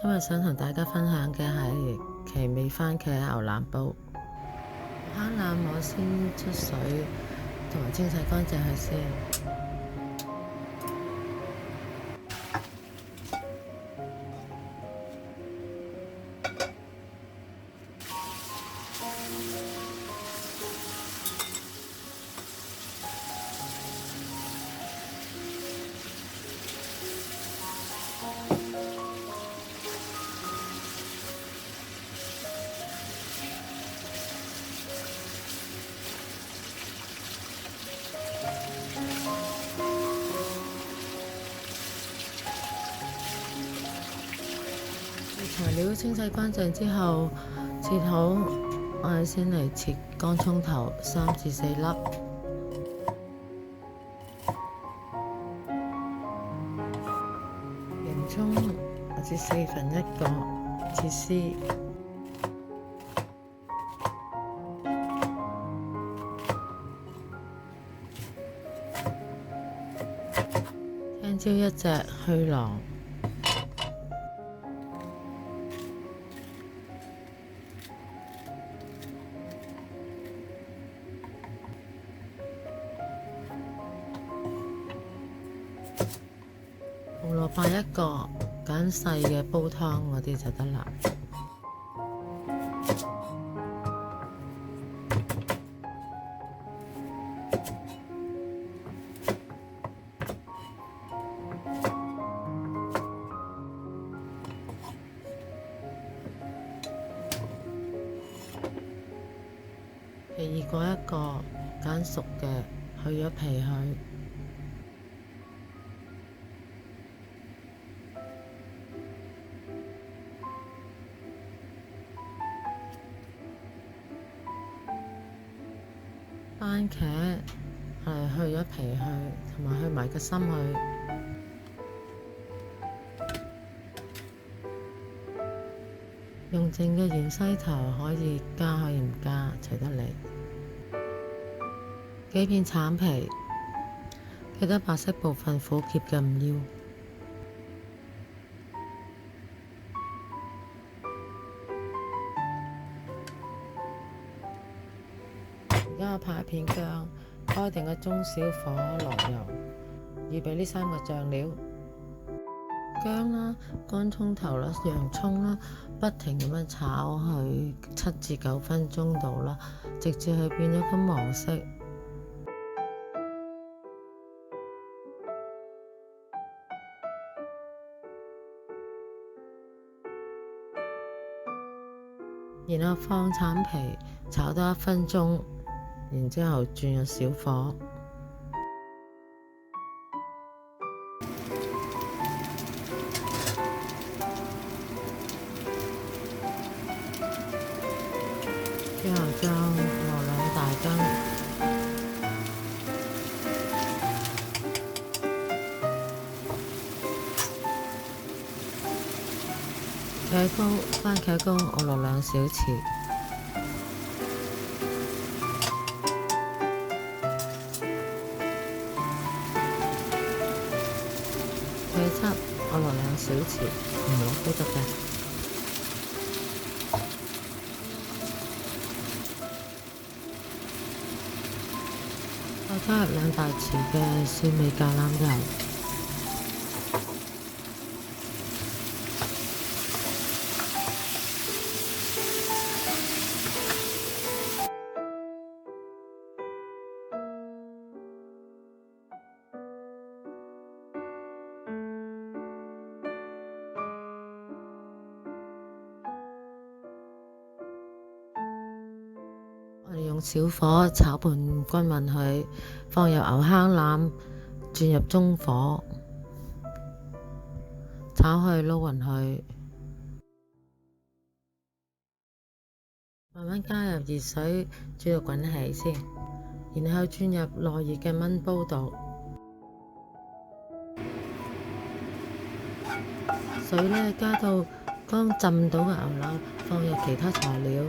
今日想同大家分享嘅係奇味番茄牛腩煲。蝦腩我先出水，同埋清洗乾淨佢先。材料清洗乾淨之後，切好，我哋先嚟切乾葱頭3至4粒，洋葱或者1/4個切絲，青椒1隻去囊。紅蘿蔔1個，揀細嘅煲湯嗰啲就得啦。奇異果1個，揀熟嘅，去咗皮佢。番茄去咗皮去，同埋去埋個心去。用剩嘅芫茜頭可以加可以唔加，隨得你。幾片橙皮，記得白色部分苦澀嘅唔要。而家我拍一片薑，開定個中小火落油，預備呢3個醬料：薑啦、乾葱頭啦、洋葱啦，不停咁樣炒佢7至9分鐘度啦，直至佢變咗金黃色。然後放橙皮炒多1分鐘。然之後轉咗小火，之後將落2大羹，番茄膏我落2小匙。茄汁我落2小匙，唔落都得嘅。我加入2大匙嘅蒜味橄欖油，我哋用小火炒拌均勻佢，放入牛坑腩，轉入中火，炒佢撈勻佢，慢慢加入熱水煮到滾起先，然後轉入耐熱嘅燜煲度，水呢加到剛浸到嘅牛腩，放入其他材料。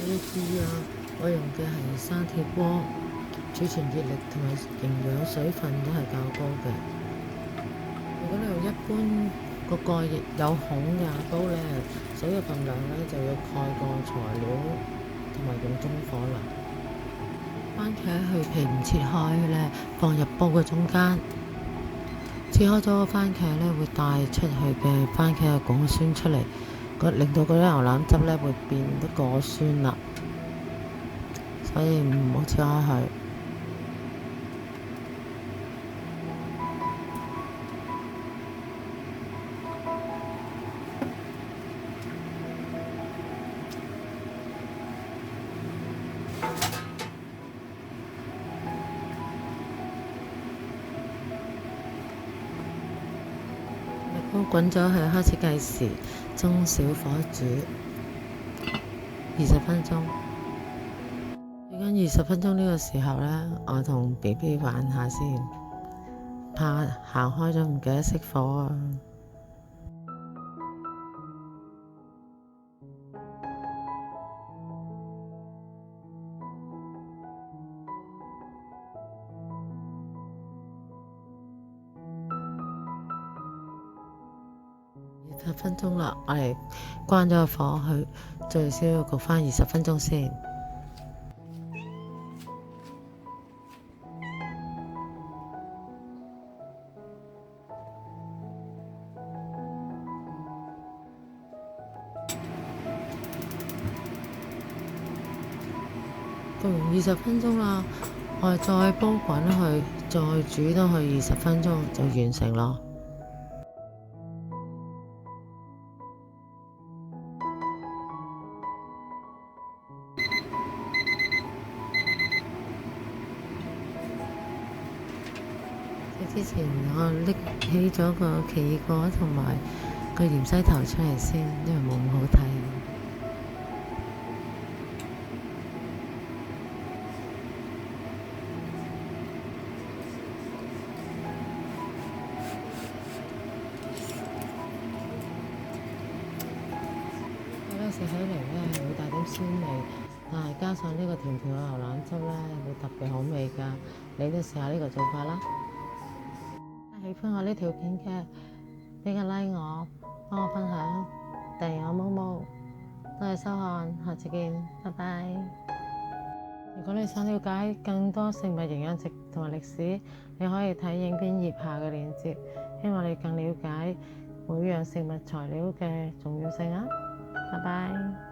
要注意啊！我用嘅係生鐵鍋，儲存熱力同埋營養水分都係較高嘅。如果你用一般個蓋有孔嘅瓦煲咧，水嘅份量咧就要蓋過材料同埋用中火啦。番茄去皮唔切開咧，放入煲嘅中間。切開咗個番茄咧，會帶出去嘅番茄嘅果酸出嚟，令到嗰啲牛腩汁咧會變得過酸啦。所以唔好切開佢。煲滾咗佢，開始計時，中小火煮20分鐘。煮緊20分鐘呢個時候呢，我同 BB 玩下先，怕行開咗唔記得熄火啊！20分鐘啦，我哋關咗個火去，最少要焗返20分鐘先。焗完20分鐘啦，我哋再煲滾佢，再煮多佢20分鐘就完成咯。之前我拎起咗個奇異果同埋個芫茜頭出嚟先，因為冇咁好睇。食起嚟咧會帶點酸味，但係加上呢個甜甜嘅牛腩汁咧，會特別好味㗎。你都試下呢個做法啦！喜歡我呢條片嘅，俾個 like 我，幫我分享，訂閱我毛毛。多謝收看，下次見，拜拜。如果你想了解更多食物營養值同埋歷史，你可以睇影片頁下嘅鏈接，希望你更了解每樣食物材料嘅重要性啊！拜拜。